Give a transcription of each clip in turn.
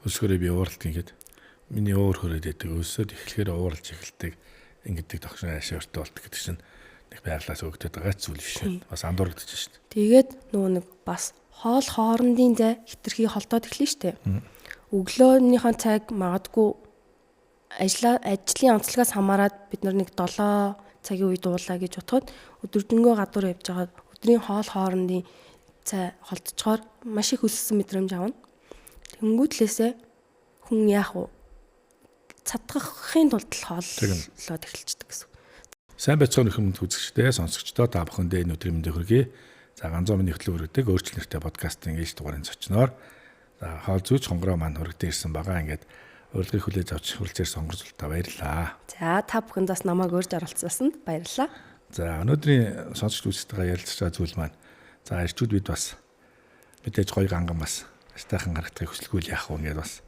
Өсгөрөө би ууралт ингээд миний уур хөрөөд идэг өсөд эхлэхээр ууралж эхэлдэг ингэдэг тогшин ашиуртай болт гэдэг чинь нэг байглаас өгдөд байгаа зүйл биш үү? Бас андуурагдаж шүү дээ. Тэгээд нөгөө нэг бас хоол хоорондын зай хитрхи холдоод эхлэн штэ. Өглөөнийхэн цаг магадгүй ажлын онцлогоос хамаарат бид нар нэг 7 цагийн үед уулаа гэж бодоход өдөржингөө гадуур явж байгаа өдрийн хоол хоорондын цай холдцохоор маш их өссөн мэдрэмж авна. Тэнгүүтлээсээ хүн яах вэ? Цадгахын тулд хооллоод эхэлчихдэг гэсэн. Сайн байцгаана хүмүүс үзэгчдээ сонсогчдоо та бүхэндээ энэ өдрийн мэндийг хүргэе. За ганцхан миний хөтлөг өргөдөг өөрчлөлт нэртэй подкастын ээлж дугаарын зочноор за хоол зүйч хонгороо маань хүргэж ирсэн байгаа. Ингээд урилгыг хүлээж авч хүрэлцээр сонгорзолтой баярлалаа. За та бүхэнд бас намайг урьж оролцуулсанд баярлалаа. За өнөөдрийн сонсогч үзэгчтэйгээ ярилцж байгаа зүйл маань за ирчүүд бид бас мэдээж гоё ганган бас стахан гаргахыг хүсэлгүй яах вэ ингээд бас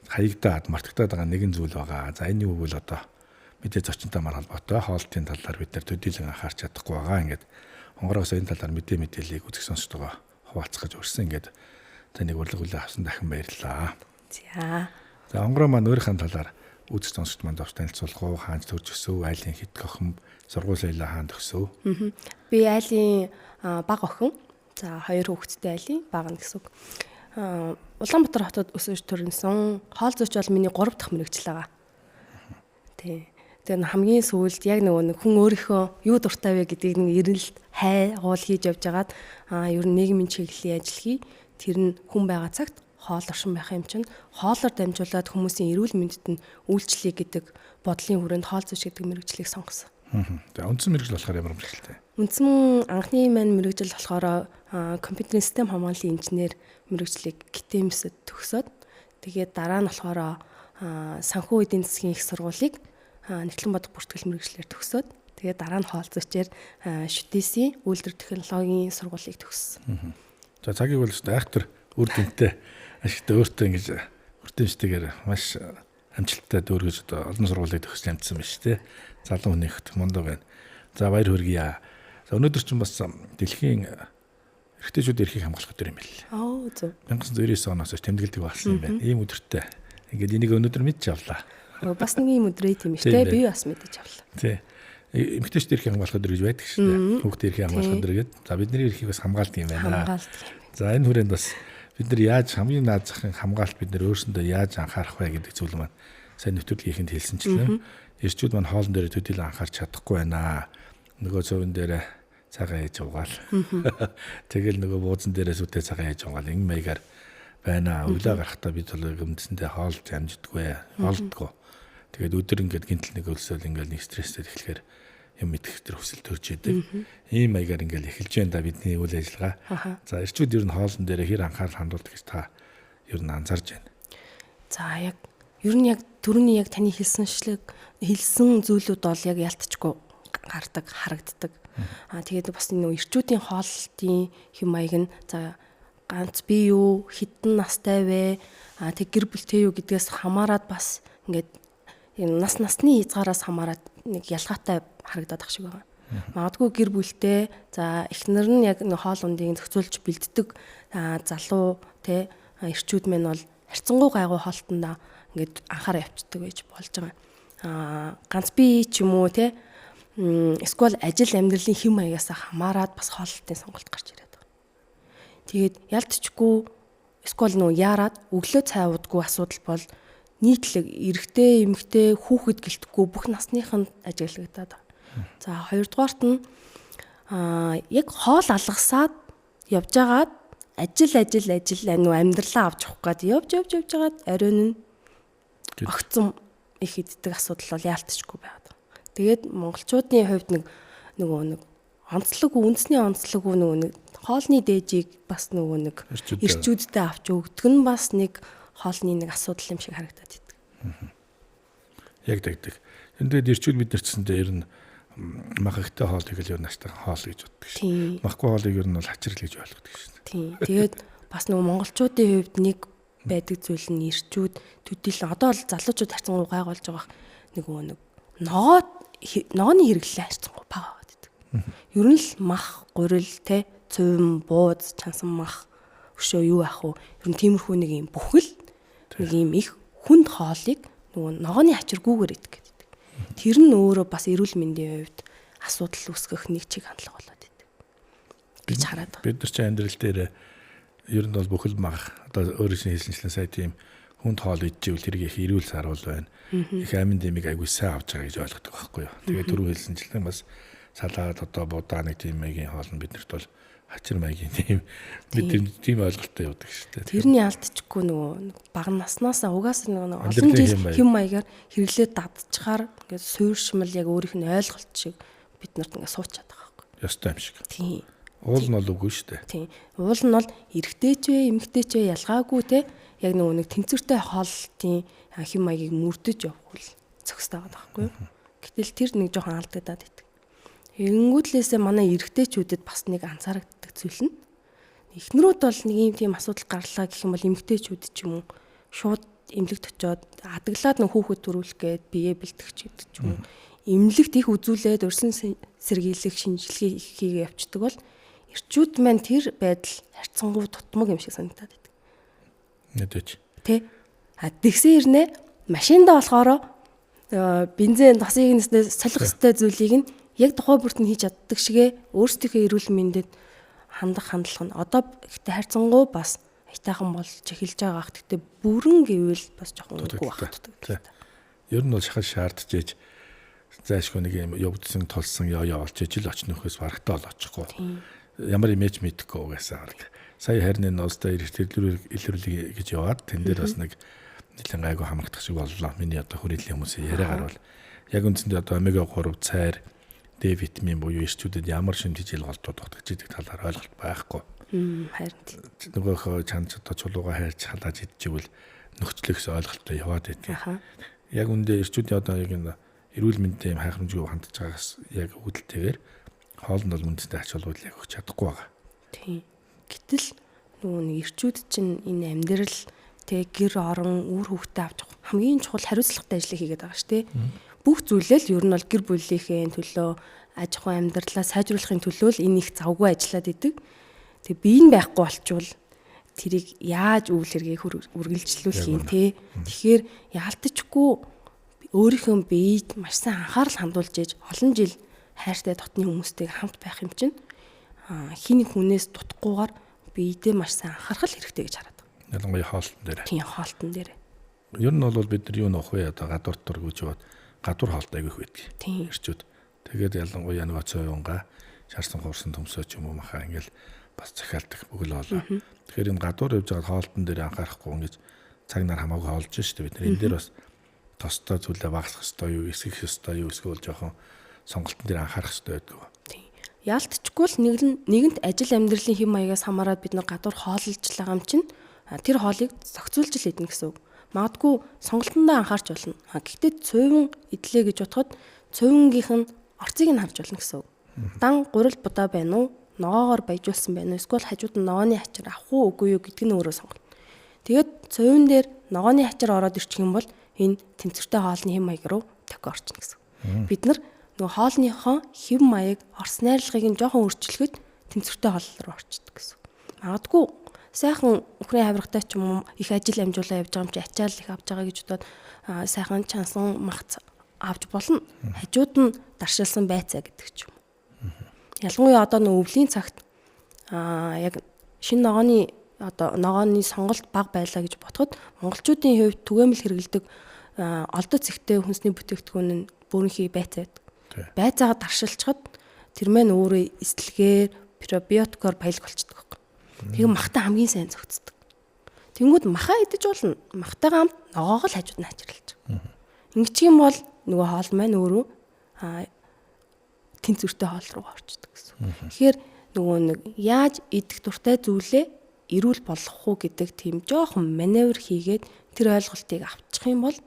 хаягдаад мартагдаад байгаа нэгэн зүйл байгаа. За энэ юу вэ одоо мэдээ зочинтой маань холбоотой хоолтын талаар бид нар төдийлөн анхаарч чадахгүй байгаа. Ингээд хонгороос энэ талаар мэдээллийг үзэх сонсогчдоо хуваалцах гэж урьсан. Ингээд таныг урилга хүлээн авсан дахин баярлалаа. За хонгороо маань өөрийнхөө талаар үзэх сонсогчд маань давч танилцуулах уу? Хаанч төрж өсөв? Айлын хэд охин? Сургууль соёлоо хаанд өсөв? Би айлын бага охин. За 2 хүүхэдтэй айлын бага гэсэн үг. Улаанбаатар хотод өсөж төрсөн. Хоол зүйч бол миний 3 дахь мэргэжил байгаа. Тэгээ хамгийн сүүлд яг нэг хүн өөрийнхөө юу дуртай вэ гэдгийг нэг эрэлт хайгуул хийж явж байгаад ер нь нийгмийн чиглэлийн ажил хий. Тэр нь хүн байгаа цагт хоол оршин байх юм чинь хоолоор дамжуулаад хүмүүсийн эрүүл мэндэд нь үйлчлэе гэдэг бодлын хүрээнд хоол зүйч гэдэг мэргэжлийг сонгосон. Тэгээ үндсэн мэргэжил болохоор ямар мэргэжилтэй? Үндсэн анхны маань мэргэжил болохоор компьютерийн систем хамгааллын инженер мэргэжлийг ГТМ-с төгсөөд тэгээд дараа нь болохоор санхүү эдийн засгийн их сургуулийг Нэгтлэн бодох бүртгэл мэргэжлээр төгсөөд тэгээд дараа нь хоол зүйчээр ШТС-ийн үйлдвэр технологийн сургуулийг төгссөн. За цагийг бол айхтар үр дүнтэй ашигтай өөртөө ингэж үрдэмжтэйгээр маш амжилттай дүүргэж одоо олон сургуулийг төгсөж амжсан байна шүү дээ. Залуу хүн ихт мундаг байна. За баяр хүргье. За өнөөдөр чинь бас дэлхийн эрэгтэйчүүд эрхийг хамгаалах өдөр юм байна. Зөв. 1999 оноос тэмдэглэдэг болсон юм байна. Ийм өдөртэй. Ингээд энийг өнөөдөр мэдж авлаа. Бас нэг юм өдрөө тийм шүү дээ. Би бас мэдэж авлаа. Тий. Эмэгтэйчүүд эрхийг хамгаалах өдөр гэж байдаг шүү дээ. Хүүхдийн эрхийг хамгаалах өдөр гэдэг. За бидний эрхийг бас хамгаалдаг юм байна. За энэ хүрээнд бас бид нар яаж хамгийн наад захын хамгаалалт бид нар өөрсөндөө яаж анхаарах вэ гэдэг зүйл маань сайн нэвтрүүлгийнхэнд хэлсэнчлэн эрчүүд маань хоолн дээр төдийлөн анхаарч чадахгүй байна. Нөгөө цовын дээр цагаан ээж угаал. Тэгэл нөгөө буузан дээрээ сүтээ цагаан ээж угаал ингэ маягаар байна. Өглөө гарахдаа бид бол гүмдсэндээ хоол амждаггүй, хоолдгоо. Тэгээд өдөр ингээд гинтл нэг өлсөөл ингээд нэг стресстэй эхлэхээр юм мэдэх төр хүсэл төрж идэг. Ийм маягаар ингээд эхэлж байна да бидний үйл ажиллагаа. За эрчүүд ер нь хоолн дээр хэр анхаарал хандуулдаг гэж та ер нь анзаарж байна. За яг ер нь яг түрүүний яг таны хэлсэн зүйлүүд бол яг ялтчгүй гардаг, харагддаг. Тэгээд бас энэ эрчүүдийн хоолтын хэм маяг нь за ганц би юу, хитэн настай вэ? Тэг гэр бүлтэй юу гэдгээс хамаарат бас ингээд насны хязгаараас хамаарат нэг ялгаатай харагдаад ах шиг байгаа. Магадгүй гэр бүлтэй за эхнэр нь яг хоол ундыг зохицуулж бэлддэг залуу те эрчүүд мэн бол харьцангуй гайгүй хоолтондоо ингээд анхаараа явцдаг байж болж байгаа. Ганц би ч юм уу те эсвэл ажил амьдралын хэм маягаас хамаарат бас хоолтын сонголт гарч ирээд байгаа. Тэгээд ялтчгүй эсвэл нөө яарад өглөө цай уудаггүй асуудал бол нийтлэг эрэгтэй, эмэгтэй, хүүхэд гэлтэхгүй бүх насныханд ажиглагдаад байна. За хоёрдугаарт нь яг хоол алгасаад явж байгаад ажил нөө амьдралаа авч явах гээд явж байгаад оройн нь огцом их иддэг асуудал бол яалтчгүй байгаад. Тэгээд монголчуудын хувьд нэг үндэсний онцлог нэг хоолны дээжийг бас нэг эрчүүдтэй авч өгдөг нь бас нэг хоолны нэг асуудал юм шиг харагдаад идэг. Яг тэгдэг. Энд эрчүүд бид нарцсандээ ер нь мах ихтэй хоолыг л ер нь аштай хоол гэж боддог шин. Махгүй хоолыг ер нь бол хачирл гэж ойлгодог шин. Тийм. Тэгээд бас монголчуудын хувьд нэг байдаг зүйл нь эрчүүд төдийлөн одоо бол залуучууд харьцангуй гайгуулж байгаа ногооны хэрэглээ харьцангуй бага байдаг. Ер нь л мах, гурил те цувин, бууз, чансан мах, өшөө юу ах вэ? Ер нь тиймэрхүү нэг юм бүхэл нэг юм их хүнд хоолыг нөгөө ногооны хачиргүйгээр идэх гэдэг. Тэр нь өөрөө бас эрүүл мэндийн хувьд асуудал үүсгэх нэг чиг хандлага болоод идэв. гэж хараад байна. Бид нар чинь амьдрал дээр ер нь бол бүхэл мах одоо өөрөөсөө хэлсэнчлэн сая тийм хүнд хоол идчихвэл тэрийг их эрүүл саруул байна. Их амин дэмиг аягүй сайн авч байгаа гэж ойлгодог байхгүй юу. Тэгээд түрүү хэлсэнчлэн бас салаад одоо будаа нэг тийм маягийн хоол нь биднэрт бол хачир маягийн тийм ойлголттой явдаг шүү дээ. Тэрний алдчихгүй нөгөө бага наснаасаа угаасаа нөгөө олон жил хэм маягаар хэрэглээд дадчихаар ингээд суурьшмал яг өөрийнх нь ойлголт шиг биднэрт ингээд суучаад байгаа байхгүй. Ёстой юм шиг. Тийм. Уул нь бол үгүй шүү дээ. Тийм. Уул нь бол эрэгтэй ч вэ, эмэгтэй ч вэ ялгаагүй те яг нөгөө нэг тэнцвэртэй хоолтын хэм маягийг мөрдөж явах зохистой байгаа байхгүй юу. Гэтэл тэр нэг жоохон алдагдаад байдаг. Энгүүтлээсээ манай эрэгтэйчүүдэд бас нэг анзаарагддаг зүйл нь эхнэрүүд бол нэг юм тийм асуудал гарлаа гэх юм бол эмэгтэйчүүд ч юм уу шууд эмнэлэгт очиод адаглаад нэг хүүхэд төрүүлэх гээд бие бэлтгэж гэдэг ч юм уу эмнэлэгт их үзүүлээд урьсан сэргийлэх шинжилгээ хийгээ явцдаг бол эрчүүд маань тэр байдал харьцангуй тутмаг юм шиг санагдаад байдаг. Мэдээч. Тэ. Тэгсэн ирнэ машиндаа болохоор бензин тосыг нэснэ солих хөстэй зүйлийг нь яг тухай бүрт нь хийж чаддаг шигэ өөрсдийнхөө эрүүл мэндэд хандах хандлага нь одоо ихтэй хайрцангуй бас айтайхан болж эхэлж байгаа ах. Гэхдээ бүрэн гэвэл бас жоохон үгүй багтдаг. Ер нь бол шахал шаардж ээж зайшгүй нэг юм явдсан толсон явуулж ижил очнохоос барагтаа л очихгүй. Ямар имиж мэдэхгүй угаасаа хараг. Сая харны ноостой илэрлэг гэж яваад тэн дээр бас нэг нэлээд гайгүй хамрагдах шиг боллоо. Миний одоо хүрээлэн хүмүүсийн яриагаар бол яг үндсэндээ одоо омега 3 цайр Д витамин буюу эрчүүдэд ямар шимтгий голтууд утгаж идэг талаар ойлголт байхгүй. Харин нөгөөхөө чанц одоо чулууга хайрч халааж идчихвэл нөхцлөхс ойлголттой яваад байдгийг. Яг үндэ эрчүүдийн одоо яг энэ эрүүл мэндийн хайхрамжгүй хандж байгаагаас яг үүдэлтэйгээр хоолнд бол үндэстэй ач холбогдол яг өгч чадахгүй байгаа. Тийм. Гэтэл нөгөө нэг эрчүүд чинь энэ амьдрал тэг гэр орон үр хөвгтөө авч хамгийн чухал хариуцлагатай ажлыг хийгээд байгаа шүү дээ. Бүх зүйлээ л ер нь бол гэр бүлийнхээ төлөө аж ахуйн амьдралаа сайжруулахын төлөө л энэ их завгүй ажиллаад идэг. Тэг бие нь байхгүй болчвол тэрийг яаж үйл хэргийг үргэлжлүүлэх юм те. Тэгэхээр яалтчгүй өөрийнхөө биед маш сайн анхаарал хандуулж ээж олон жил хайртай дотны хүмүүстэйг хамт байх юм чинь хин нэг хүнээс дутахгүйгээр биедээ маш сайн анхаарах хэрэгтэй гэж хараад байна. Ялангуяа хоолтон дээр. Тийм хоолтон дээр. Ер нь бол бид нар юу нөх вэ одоо гадуур тургүйж яваад гадуур хоолт айгүйх байдаг. Эрчүүд. Тэгээд ялангуяа нөгөө цойвонга шаарсан хуурсан төмсөө ч юм уу махаа ингээл бас захиалдаг бүгэл хоолоо. Тэгэхээр энэ гадуур явж байгаа хоолтон дээр анхаарахгүй ингэж цаг нар хамаагүй хоолж шүү дээ бид нар. Энэ дээр бас тостой зүйлээ багасгах ёстой юу, эсгэх ёстой юу эсвэл жоохон сонголтын дээр анхаарах ёстой байдаг. Тийм. Яалтчгүй л нэгэнт ажил амьдралын хэм маягаас хамаарад бид нар гадуур хооллож байгаа юм чинь тэр хоолыг зохицуулж л идэх гэсэн үг. Магадгүй сонголтондоо анхаарч болно. Гэхдээ цөөвөн идлээ гэж бодоход цөөвөнгийнх нь орцыг нь харж болно гэсэн үг. Дан гурил будаа байна уу? Ногоогоор баяжуулсан байна уу? Эсвэл хажууд нь ногооны хачир авах уу үгүй юу гэдг нь өөрөө сонголт. Тэгээд цөөвөн дээр ногооны хачир ороод ирчих юм бол энэ тэнцвэртэй хоолны хэм маяг руу тохио орчихно гэсэн. Бид нар нөгөө хоолныхоо хэм маяг орс найрлагыг нь жоохон өөрчлөхөд тэнцвэртэй хоол руу орчдөг гэсэн. Магадгүй сайхан өхрийн хаврагтай ч юм уу их ажил амжуулаа явж байгаа юм чи ачаал их авч байгаа гэж бодоод сайхан чансан махц авч болно. Хажууд нь даршилсан байцаа гэдэг ч юм. Ялангуяа одоо нөө өвлийн цагт яг шинэ ногооны сонголт бага байлаа гэж бодоход монголчуудын хувьд түгээмэл хэрэгэлдэг олдоц ихтэй хүнсний бүтээгдэхүүн нь бүрэнхий байцаа байдаг. Байцаагаа даршилчхад тэр маань өөрөө эслэгээр пробиотикоор баялаг болчихдог байхгүй. Тэгээ махтай хамгийн сайн зөгцдөг. Тэнгүүд махаа идэж болно. Махтайгаа хамт ногоог л хажууд нь хачирлаж. Ингэчих юм бол нөгөө хоол маань өөрөө тэнцвэртэй хоол руу орчдөг гэсэн. Тэгэхээр нөгөө нэг яаж идэх дуртай зүйлээ эрүүл болгох уу гэдэг тийм жоохон маневр хийгээд тэр ойлголтыг авчих юм бол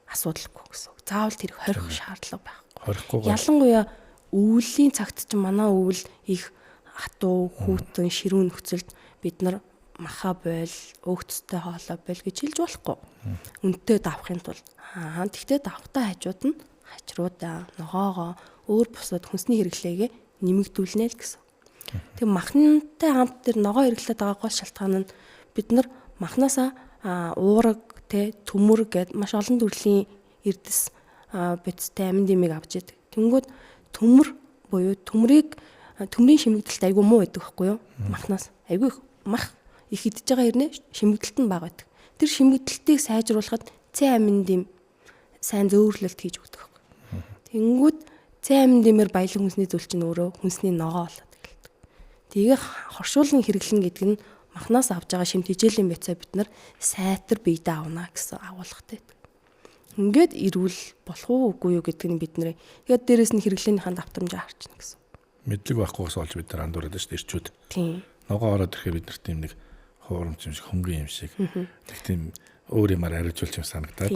асуудалгүй гэсэн. Заавал тэр хорих шаардлага байхгүй. Ялангуяа өвлийн цагт ч манай өвөл их хатуу, хүүтэн, ширүүн нөхцөлд бид нар маха бойл, өөгцтэй хоолой бойл гэж хэлж болохгүй. Үнтэй давахын тулд тэгтээ давхтаа хажууд нь хачруудаа, ногоогоо, өөр бусад хүнсний хэрэглээгээ нэмэгдүүлнэ л гэсэн. Тэг махнтай хамт тэр ногоо хэрэглээд байгаа гол шалтгаан нь бид нар махнасаа уураг, тэ төмөр гэд маш олон төрлийн эрдэс бодистой амин димиг авч яадаг. Тэнгүүд төмөр буюу төмрийн шимэгдэлт айгүй муу байдаг байхгүй юу? Махнаас айгүй мах их идж байгаа хэрнээ шимэгдэлт нь бага байдаг. Тэр шимэгдэлтийг сайжруулахад Ц амин дим сайн зөөвөрлөлт хийж өгдөг байхгүй. Тэнгүүд Ц амин димээр баялаг хүнсний зүйл чинь өөрөө хүнсний ногоо болоод эхэлдэг. Тэгээ хоршуулан хэрэглэн гэдэг нь махнаас авж байгаа шимт хичээлийн байцаа бид нар сайтар биедээ авна гэсэн агуулгатай байдаг. Ингээд ирүүл болох уу үгүй юу гэдэг нь бид нэр тэгээд дээрэс нь хэрэглээнийхэн давтамжаа харчна гэсэн. Мэдлэг байхгүй болж бид нар андуураад шүү дээ ирчүүд. Тийм. Ногоо ороод ирэхээр бид нарт тийм нэг хуурамч юм шиг хөнгөн юм шиг нэг тийм өөр юмар хариуцуулж юм санагдаад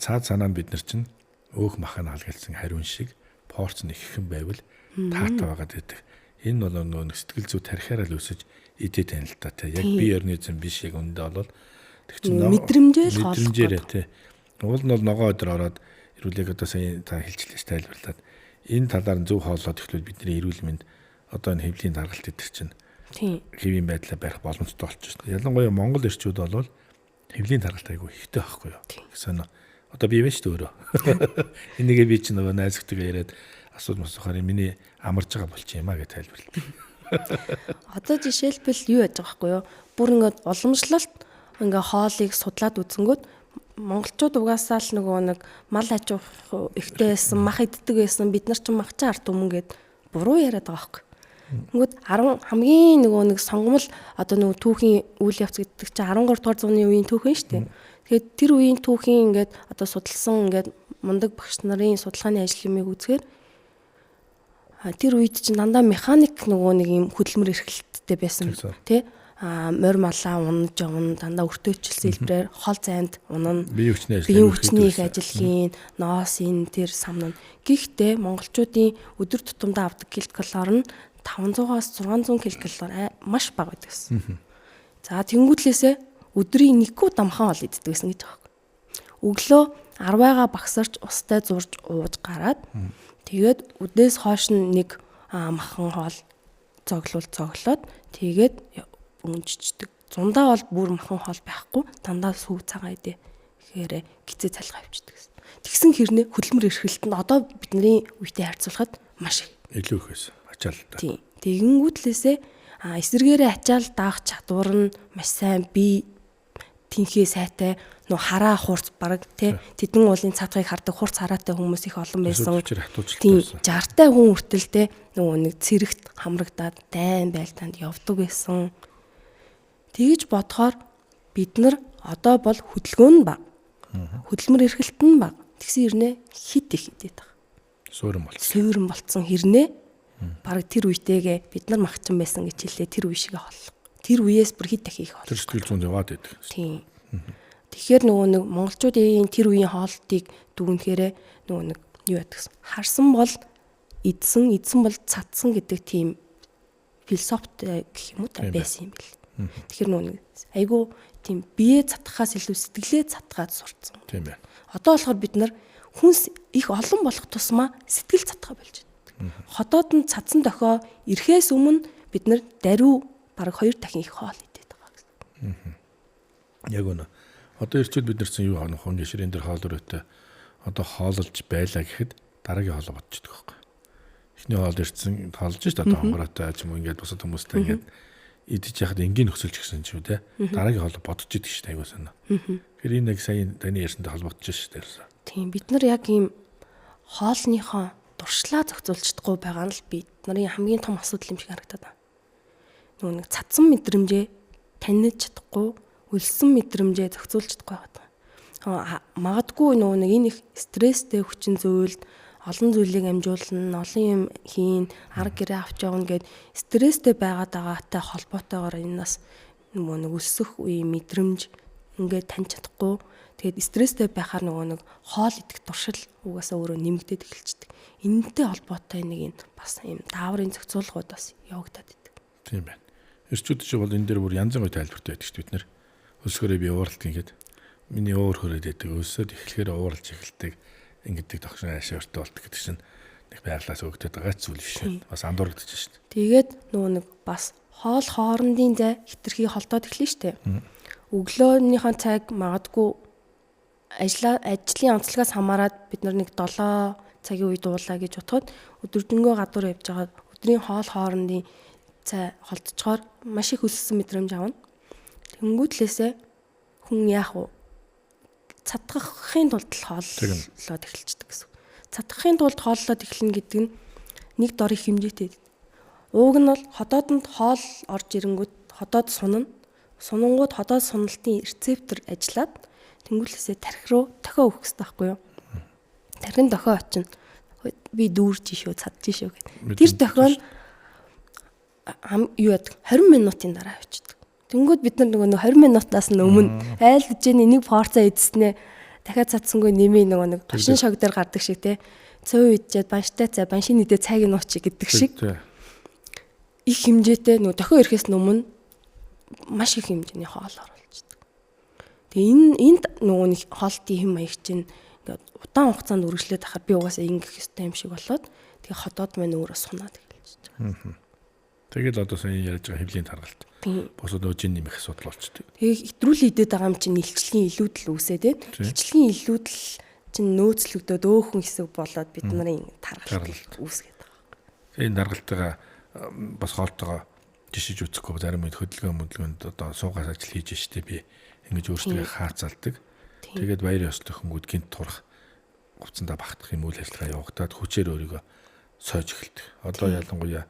цаад санаа нь бид нар чинь өөх махыг халгалсан хариун шиг порц нэг ихэн байвал таатай байгаад байдаг. Энэ бол нөгөө сэтгэл зүй тарихаараа л өсөж идэ танилтаа те яг бие организм биш яг үндэ бол тэг чинь мэдрэмжээр те уул нь бол ногоо өдр ороод ирүүлэг одоо сая та хэлжлээс тайлбарлаад энэ талаар нь зөв хооллоод ихлүүл бидний эрүүл мэнд одоо энэ хэвлийн даргалт идэх чинь хэвийн байдлаа барих боломжтой болчихсон. Ялангуяа Монгол ирчүүд бол хэвлийн даргалт айгүй ихтэй байхгүй юу. Гэсэн одоо би вэ шүү дээ өөрөө. Энийгээ би чинь нөгөө найзгтайгаа яриад асуухаар миний амарж байгаа болчих юм а гэж тайлбарлав. Одоо жишээлбэл юу яаж байгаа байхгүй юу? Бүр ингээд уламжлалт ингээ хоолыг судлаад үзэнгүүт монголчууд угаасаа л нөгөө нэг мал аж ахуй ихтэй байсан, мах иддэг байсан. Бид нар ч мах чаа арт өмнө гэд буруу яриад байгаа байхгүй. Ингээд 10 хамгийн нөгөө нэг сонгомл одоо нөгөө түүхийн үйл явц гэдэг чинь 13 дугаар зууны үеийн түүхэн шүү дээ. Тэгэхээр тэр үеийн түүхийн ингээд одоо судалсан ингээд мундаг багш нарын судалгааны ажил юмыг үзэхээр тэр үед чинь дандаа механик нөгөө нэг юм хөдөлмөр эрхлэлттэй байсан тий морь малаа унаж явна дандаа өртөөчлсөн хэлбэрээр хол зайд унана биеийн хүчний их ажил хийн ноос энэ тэр самнаа гэхдээ монголчуудын өдөр тутамдаа авдаг килокалори нь 500-аас 600 килокалори маш бага байдаг гэсэн. За тэнгүүдлээсээ өдрийн 1 дамхан ол иддэг гэсэн гэж байгаа юм. Өглөө 10-аагаа багсарч устай зурж ууж гараад тэгээд өдөөс хойш нэг махан хоол цоглоод тэгээд өнжичдэг. Зундаа бол бүр махан хоол байхгүй дандаа сүү цагаан идэ. Тэгэхээр гизээ цалгаа авчдаг гэсэн. Тэгсэн хэрнээ хөдөлмөр эрхлэлт нь одоо бидний үетэй харьцуулахад маш илүү их байсан. Ачаалтаа. Тийм. Тэгэнгүүтлээсээ эсэргээрээ ачаал даах чадвар нь маш сайн бие тэнхээ сайтай нөө хараа хурц бараг тий тэдэн уулын цадгыг хардаг хурц хараатай хүмүүс их олон байсан. Тийм 60-тай хүн хүртэлтэй нөгөө нэг цэрэгт хамрагдаад дайн байлдаанд явдаг байсан. Тэгж бодохоор бид нар одоо бол хөдөлгөөн нь бага. Хөдөлмөр эрхлэлт нь бага. Тэгсэн хэрнээ хит их идэт байгаа. Суурин болцсон хэрнээ бараг тэр үетэйгээ бид нар махчин байсан гэж хэлээ тэр үе шигээ холлоо. Тэр үеэс бүр хит дахих холлоо. Тэр сэтгэл зүйн яваад байдаг. Тийм. Тэгэхээр нөгөө нэг монголчуудын тэр үеийн хоолтыг дүгнэхээр нөгөө нэг юу ядагсан. Харсан бол эдсэн бол цадсан гэдэг тийм философи гэх юм уу та байсан юм бэл. Тэгэхээр нөгөө нэг айгүй тийм бие цатгахаас илүү сэтгэлээ цатгаад сурцсан. Тийм байна. Одоо болохоор бид нар хүнс их олон болох тусмаа сэтгэл цатгаа болж байна. Хотоод нь цадсан дохио ирэхээс өмнө бид нар даруй бараг 2 дахин их хоол идээд байгаа гэсэн. Яг үнэ. Одоо ирчүүд бид нар чинь юу хонох гişрийн дээр хоол өрөөтэй одоо хоололж байлаа гэхэд дараагийн хоолоо бодчихдог байхгүй. Эхний хоол ирсэн хоолж шүү дээ одоо хонгороотой ч юм уу ингээд бусад хүмүүстэй ингээд идэж яхад энгийн нөхцөлч гэсэн ч үү те. Дараагийн хоолоо бодож идэг шүү дээ аягүй санаа. Тэгэхээр энэ нэг сайн таны ярьсантай холбогдож шүү дээ. Тийм бид нар яг ийм хоолныхоо дуршлаа зохицуулж чадахгүй байгаа нь л бид нарын хамгийн том асуудал юм шиг харагдаад байна. Нөгөө нэг цадсан мэдрэмжээ таних чадахгүй, өлсөн мэдрэмжээ зохицуулж чадахгүй байгаа. Магадгүй нөгөө нэг энэ их стресстэй хүчин зүйлд олон зүйлийг амжуулна, олон юм хийн, арга гэрээ авч явна гэд стресстэй байгаатай холбоотойгоор энэс нөгөө нэг өсөх үе мэдрэмж ингээд таних чадахгүй. Тэгээд стресстэй байхаар нөгөө нэг хоол идэх туршил угаасаа өөрөө нэмэгдээд эхэлчихдэг. Энэтэй холбоотой нэг энэ бас юм дааврын зохицуулгууд бас явагдаад идэг. Тийм байна. Ирчүүд чинь бол энэ дээр бүр янз бүрийн тайлбартай байдаг шүү бид нэр. Өсгөрөө би ууралт ингээд миний өөр хөрөөд байдаг. Өсөд эхлэхээр ууралж эхэлдэг. Ингээд тогшин ашигтай болдог гэдэг чинь нэг байглаас өгдөд байгаа зүйл биш шүү. Бас андуурагдаж шүү. Тэгээд нөгөө нэг бас хоол хоорондын зай хитрхи холдоод эхэлнэ шүү. Өглөөнийхэн цаг магадгүй ажлын онцлогоос хамаарат бид нар нэг 7 цагийн үед уулаа гэж бодоход өдөржингөө гадуур явж байгаа өдрийн хоорондын цай холдцохоор маш их өссөн мэдрэмж авна. Тэнгүүтлээсээ хүн яах вэ? Цадгахын тулд хооллоод эхэлчихдэг гэсэн. Цадгахын тулд хооллоод эхэлнэ гэдэг нь нэг дор их хэмжээтэй. Ууг нь бол ходоодонд хоол орж ирэнгүүт ходоод сунна. Сунангууд ходоод суналтын рецептор ажиллаад тэнгүүлээсээ тархи руу дохио өгөх хэрэгтэй байхгүй юу? Тархин дохио очино. Би дүүрж шүү, цадж шүү гэх. Тэр дохио нь юу яадаг 20 минутын дараа авчдаг. Тэнгүүд бид нар нөгөө 20 минутаас өмнө айл гэжэний нэг порцаа эдснээ дахиад цадсангүй нэмээ нөгөө нэг тушин шог дээр гардаг шиг те. Цөөн идчихэд банштай цай, баншин идэ цайг нь уучих гэдэг шиг. Их хэмжээтэй нөгөө дохио ирэхээс өмнө маш их хэмжээний хоол оруулждаг. Тэгээ энд нөгөө нэг хоолтын хэм маяг чинь ингээд удаан хугацаанд үргэлжлээд ахаар би угаасаа ингэх ёстой юм шиг болоод тэгээ ходоод маань өөрөө сунаад эхэлж байгаа. Тэгэл одоо сайн ярьж байгаа хэвлийн таргалт. Босоод өжин нэмэх асуудал болчтой. Тэгээ итрүүл идээд байгаа юм чинь илчлэгийн илүүдэл үүсээ те. Илчлэгийн илүүдэл чинь нөөцлөгдөөд өөхөн хэсэг болоод бид нарын таргалт үүсгээд байгаа. Энэ таргалтайгаа бас хоолтойгоо жишиж үзэхгүй зарим үед хөдөлгөөнд одоо суугаас ажил хийж штэ би ингэж өөрсдөө хаацалдаг. Тэгээд баяр ёслох хөнгүүд гинт турах хувцандаа багтах юм үйл ажиллагаа явагдаад хүчээр өөрийгөө сойж эхэлдэг. Одоо ялангуяа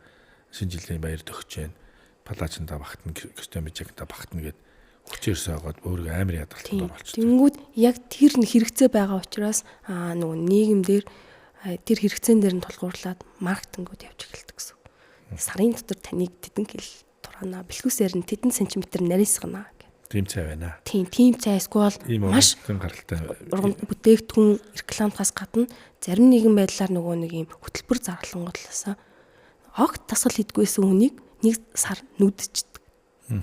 шинэ жилийн баяр төгсөж байна. Палаачнда багтна, костюмжигта багтна гэд хүчээр сойгоод өөрийгөө амар ядалтанд оруулчихдаг. Тэнгүүд яг тэр хэрэгцээ байгаа учраас нөгөө нийгэмдэр тэр хэрэгцээн дээр нь тулгуурлаад маркетингууд явж эхэлдэг гэсэн. Сарын дотор таныг тэдэн кил тураана, бэлхүүсээр нь тэдэн сантиметр нарийсгана гэх. Тийм цай байна. Тийм цай эсвэл маш гаралтай бүтээгдэхүүн рекламахаас гадна зарим нэгэн байдлаар нөгөө нэг юм хөтөлбөр зарлангуудлаасаа огт тасгал хийдгүйсэн хүнийг нэг сар нүдчихдээ.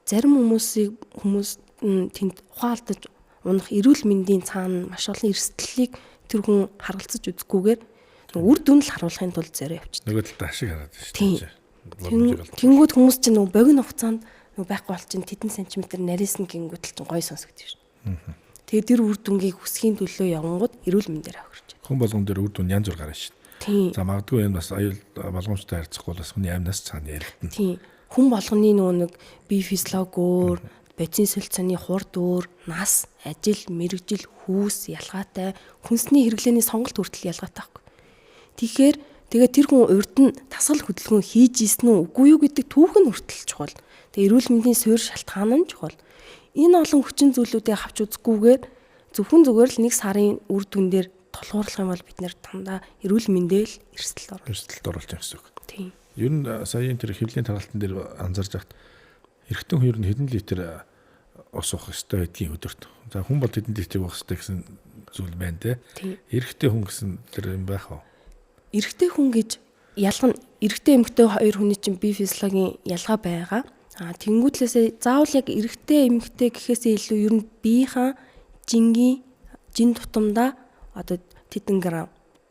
Зарим хүмүүс тэнд ухаалтаж унах эрүүл мэндийн цаана маш олон эрсдлийг тэр хүн харгалзаж үзэхгүйгээр үр дүн л харуулахын тулд зөөрөө явчихдаг. Нөгөө талд ашиг хараад шүү дээ. Тэнгүүд хүмүүс чинь нөгөө богино хугацаанд нөгөө байхгүй бол чинь тэдэн сантиметр нарийнсан гингүүд л чинь гой сонсогдож шүү. Тэгээд тэр үр дүнгийг хүсхийн төлөө явангууд эрүүл мэндээр авахч. Хүн болгон дээр үр дүн янз бүр гарна шүү. За магадгүй энэ бас аюул болгоомжтой харьцахгүй бас хүний амнаас цаана яригдана. Тийм. Хүн болгоны нөгөө нэг бие физиологи өөр, бодис солилцооны хурд өөр, нас, ажил, мэрэгжил, хүүс ялгаатай, хүнсний хэрэглээний сонголт хүртэл ялгаатай байхгүй. Тэгээд тэр хүн урд нь тасгал хөдөлгөөн хийж ийсэн үү үгүй юу гэдэг түүх нь хүртэл чухал. Тэгээд эрүүл мэндийн суурь шалтгаан нь чухал. Энэ олон хүчин зүйлүүдийг авч үзэхгүйгээр зөвхөн зүгээр л нэг сарын үр дүн дээр тулгуурлах юм бол бид нэр дандаа эрүүл мэндэл эрсдэлд оруулж байгаа гэсэн үг. Тийм. Ер нь саяын тэр хэвлийн тархалтан дээр анзарж байхад эрэгтэй хүн ер нь хэдэн литр ус уух ёстой гэдгийг өдөрт. За хүн бол хэдэн литр уух ёстой гэсэн зүйл байна те. Эрэгтэй хүн гэсэн тэр юм байх уу? Эрэгтэй хүн гэж ялгана. Эрэгтэй эмэгтэй хоёр хүний чинь бие физиологийн ялгаа байгаа. Тэнгүүтлээсээ заавал яг эрэгтэй эмэгтэй гэхээсээ илүү ер нь биеийн жин тутамдаа одоо тэдэн грамм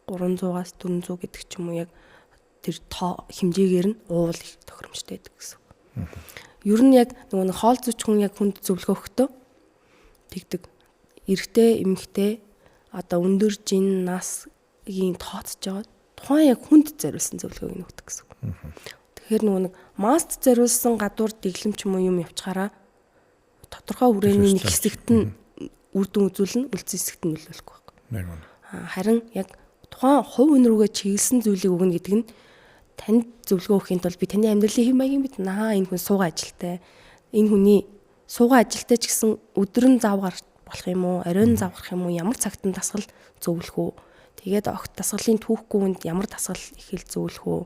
300-аас 400 гэдэг ч юм уу яг тэр тоо хэмжээгээр нь уул их тохиромжтой байдаг гэсэн. Ер нь яг нөгөө хоол зүйч хүн яг хүнд зөвлөгөө өгөхдөө тэгдэг. Эрэгтэй эмэгтэй одоо өндөр жин насгийн тооцож байгаа тухайн яг хүнд зориулсан зөвлөгөөг өгдөг гэсэн. Тэгэхээр нөгөө нэг маст зориулсан гадуур дэглэм ч юм уу юм явчихаараа тодорхой хүрээний нэг хэсэгт нь үр дүн үзүүлнэ, үлдсэн хэсэгт нь нөлөөлөхгүй байхгүй. Харин яг тухайн хувь хүн рүүгээ чиглэсэн зүйлийг өгнө гэдэг нь танд зөвлөгөө өгөхийн тулд би таны амьдралын хэм маягийн бид энэ хүн суугаа ажилтай. Энэ хүний суугаа ажилтай ч гэсэн өдөр нь завгаар болох юм уу, оройн завгарах юм уу, ямар цагт нь дасгал зөвлөх үү? Тэгээд огт дасгалын түүхгүй хүнд ямар дасгал их л зөвлөх үү?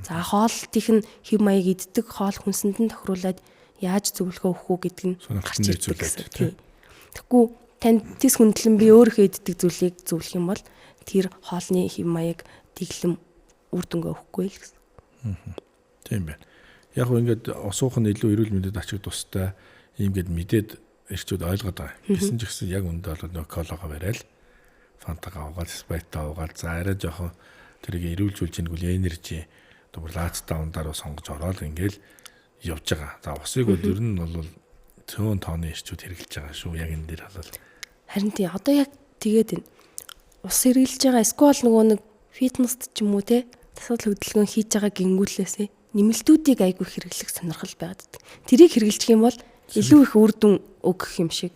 За хоолтын хэм маяг иддэг хоол хүнсэнд нь тохируулаад яаж зөвлөгөө өгөх үү гэдэг нь гарч ирдэг гэсэн. Тэгэхгүй танд тис хүндлэн би өөрийнхөө иддэг зүйлийг зөвлөх юм бол тэр хоолны хэм маяг дэглэм үр дүнгээ өгөхгүй л гэсэн. Тийм байна. Яг гоо ингээд усуух нь илүү эрүүл мэндэд ачиг тустай юм гээд мэдээд эрчүүд ойлгоод байгаа. Бисэн ч гэсэн яг үндэ бол нөө колого барайл фантага угаал спайтаа угаал за арай жоохон тэрийг эрүүлжүүлж ийнэгвэл энержи лаацтай ундаар сонгож ороод ингээл явж байгаа. За усыг бол ер нь бол цөөн тооны эрчүүд хэрэгжилж байгаа шүү. Яг энэ дээр бол Харин тий одоо яг тэгээд энэ ус хэрглэж байгаа эсвэл нөгөө нэг фитнест ч юм уу те дасгал хөдөлгөөн хийж байгаа гингүүлээсээ нэмэлтүүдийг айгүй хэрэглэх сонирхол байгаад. Тэрийг хэрэглэх юм бол илүү их үр дүн өгөх юм шиг.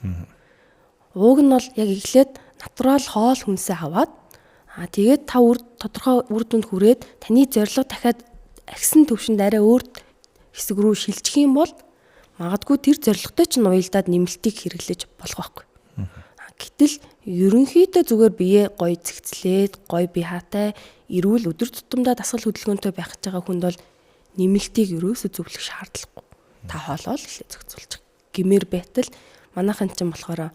Ууг нь бол яг эхлээд натурал хоол хүнсээ аваад тэгээд та тодорхой үр дүнд хүрээд таны зорилго дахиад агсан төвшөнд арай өөр хэсэг рүү шилжих юм бол магадгүй тэр зорилготой чинь уялдаад нэмэлтийг хэрэглэж болох байхгүй. Гэтэл ерөнхийдөө зүгээр бие гоё цэгцлээд, гоё бие хаатай, эрүүл өдөр тутамдаа дасгал хөдөлгөөнтэй байх гэж байгаа хүнд бол нэмэлтийг ерөөсөө зөвлөх шаардлагагүй. Та хоолоо л ихлэ зохицуулчих. Гэмээр байтал манайхан ч юм болохоор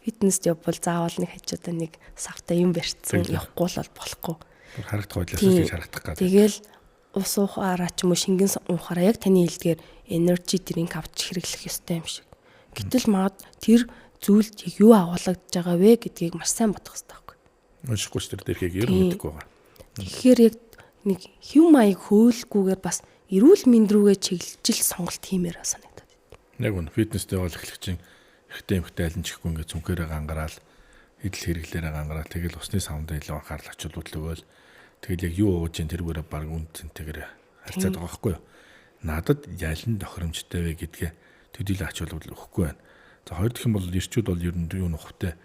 фитнест явбал заавал нэг хажуудаа нэг савтай юм барьцсан явахгүй л болохгүй. Харагдах байдлаас л харагдах гэдэг. Тэгэл ус уухаараа ч юм уу шингэн уухаараа яг таны хэлдгээр energy drink авч хэрэглэх ёстой юм шиг. Гэтэл тэр зүйлд юу агуулгадж байгаа вэ гэдгийг маш сайн бодох хэрэгтэй байхгүй. Уншихгүй ч тэр дээрхийг ер нь мэдэхгүй байгаа. Тэгэхээр яг нэг хэв маяг хөөлгүйгээр бас эрүүл мэнд рүүгээ чиглэж сонголт хиймээр санагдаад. Яг үнэ фитнестэй бол эхлэгчин ихтэй эмхтэй аль нь чихгүй ингээд цүнхээрээ гангараал идэл хэрэглээрээ гангараал тэгэл усны савнд илүү анхаарал очилууд өгөөл тэгэл яг юу ууж ин тэргээрээ баг үнцэнтэйгээр харьцаад байгаа байхгүй юу. Надад ялан тохиромжтой вэ гэдгээ төдийлөө ачуулбал өгөхгүй байна. За хоёр дахь юм бол ирчүүд бол ер нь юу нөхтэй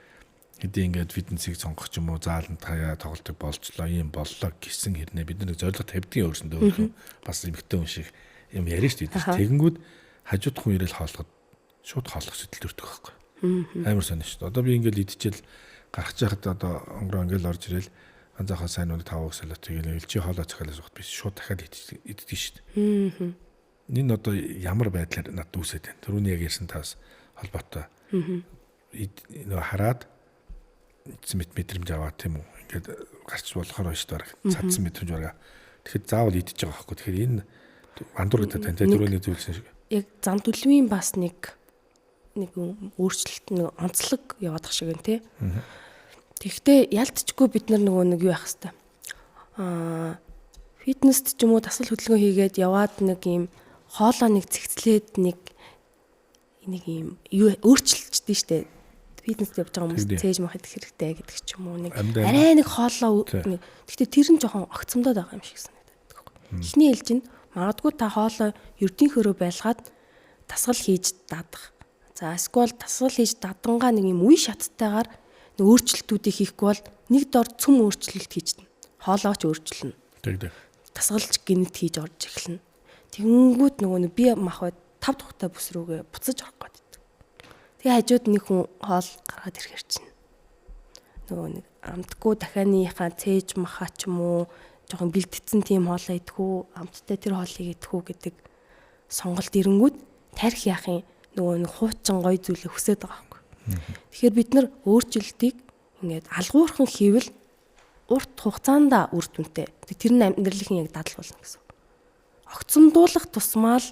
хэдий ингээд фитнесийг сонгох ч юм уу зааланд хаяа тоглолтог болжлоо юм боллоо гэсэн хэрнээ бид нэг зорилго тавьдгийн өөрсөндөө өөрөө бас эмхтэй хүн шиг юм яриа шүү дээ. Тэгэнгүүт хажууд хүн ирээл хооллоход шууд хооллох сэтэл төрдөг байхгүй. Амар сонь шүү дээ. Одоо би ингээд идчихэл гарах чахад одоо онгороо ингээд орж ирээл анзаахаа сайн нэг таваг салат тэгээд элчи хоолоо цахиалаа сухад би шууд дахиад иддэг шүү дээ. Энэ одоо ямар байдлаар надад үүсээд байна. Түрүүний яг ярьсан таас холбоотой. Нөгөө хараад эцсэн мэдрэмж аваад тийм үү. Ингээд гарч болохоор байна шүү дээ. Цадсан мэдрэмж байгаа. Тэгэхэд заавал идэж байгаа байхгүй. Тэгэхээр энэ андуур гэдэг тань түрүүний зүйлсэн шиг. Яг зам төлөвийн бас нэг өөрчлөлт нэг онцлог яваадах шиг байна тий. Тэгэхдээ ялтчгүй бид нөгөө нэг юу яах хэвээр. Фитнест ч юм уу дасгал хөдөлгөөн хийгээд яваад нэг юм хоолоо нэг цэгцлээд нэг юм юу өөрчилчихдээ штэ. Фитнест явж байгаа хүмүүс цээж мах идэх хэрэгтэй гэдэг ч юм уу нэг арай нэг хоолоо гэхдээ тэр нь жоохон огцомдоод байгаа юм шиг санагдаад байна. Эхний ээлж нь магадгүй та хоолоо ердийнхөөрөө байлгаад дасгал хийж даадах. За эсвэл дасгал хийж дадангаа нэг юм үе шаттайгаар өөрчлөлтүүдийг хийхгүй бол нэг дор цөм өөрчлөлт хийжнэ. Хоолооч өөрчлөнө. Дасгалж гинт хийж орж эхэлнэ. Тэнгүүд нөгөө нэг би мах бай 5 тухтай бүс рүүгээ буцаж орох гэдэг. Тэгээ хажууд нэг хүн хоол гаргаад ирэхэр чинь. Нөгөө нэг амтгүй дахианыхаа цээж махаа ч юм уу жоохон бэлтгэсэн тийм хоолоо идэхүү, амттай тэр хоолыг идэхүү гэдэг сонголт ирэнгүүд тарих яахын нөгөө нэг хуучин гой зүйлээ хүсэж байгаа байхгүй. Тэгэхээр бид нар өөрчлөлтийг ингээд алгуурхан хийвэл урт хугацаанд үр дүнтэй. Тэр нь амьдралын яг дадал болно гэсэн. Огцомдуулах тусмаа л